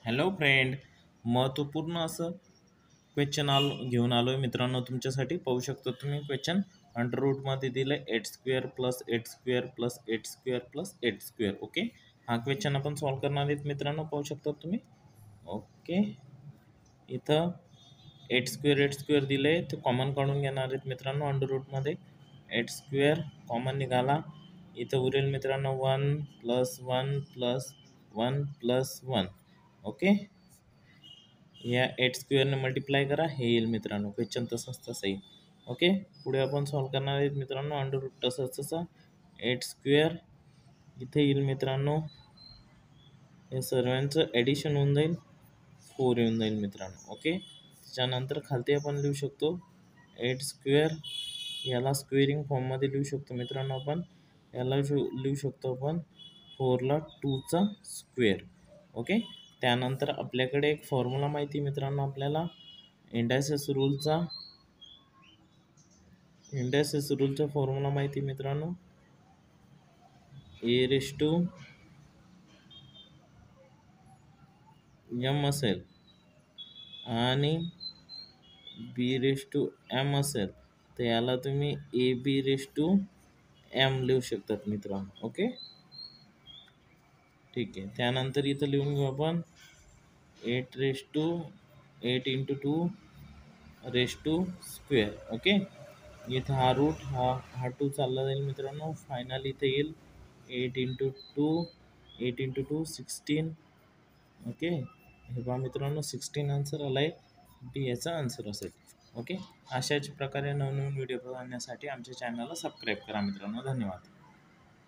Hello friend, महत्त्वपूर्ण असं question घेऊन आलो आहे मित्रांनो तुमच्यासाठी. पाहू शकता तुम्ही क्वेश्चन अंडर रूटमध्ये दिलं आहे 8² + 8² + 8² + 8². ओके, हा क्वेश्चन आपण सॉल्व करणार आहेत मित्रांनो. पाहू शकता तुम्ही. ओके, इथं 8² दिले आहे, ते कॉमन काढून घेणार आहेत मित्रांनो. अंडर रूटमध्ये 8² कॉमन निघाला, इथं उरेल मित्रांनो 1 + 1 + 1 + 1. ओके, या 8² ने मल्टिप्लाय करा, हे येईल मित्रांनो. क्वेश्चन तसं येईल. ओके, पुढे आपण सॉल्व करणार आहेत मित्रांनो. अंडर रूट तसं 8² इथे येईल मित्रांनो. या सर्वांचं ॲडिशन होऊन जाईल, 4 येऊन जाईल मित्रांनो. ओके, त्याच्यानंतर खालती आपण लिहू शकतो 8², याला स्क्वेअरिंग फॉर्ममध्ये लिहू शकतो मित्रांनो. आपण याला लिहू शकतो आपण 4ला 2चा स्क्वेअर. ओके, त्यानंतर आपल्याकडे एक फॉर्म्युला माहिती मित्रांनो आपल्याला, इंडायसेस रूलचा फॉर्म्युला माहिती मित्रांनो. a⁻m असेल आणि b⁻m असेल तर याला तुम्ही ab⁻m लिहू शकतात मित्रांनो. ओके, ठीक आहे. त्यानंतर इथं लिहून घेऊ आपण 8 × 2⁻². ओके, इथं हा रूट हा 2 चालला जाईल मित्रांनो. फायनल इथे येईल 8 × 2 16. ओके, हे पहा मित्रांनो 16 आन्सर आला आहे. बी याचा आन्सर असेल. ओके, अशाच प्रकारे नवनवीन व्हिडिओ पाहण्यासाठी आमच्या चॅनलला सबस्क्राईब करा मित्रांनो. धन्यवाद.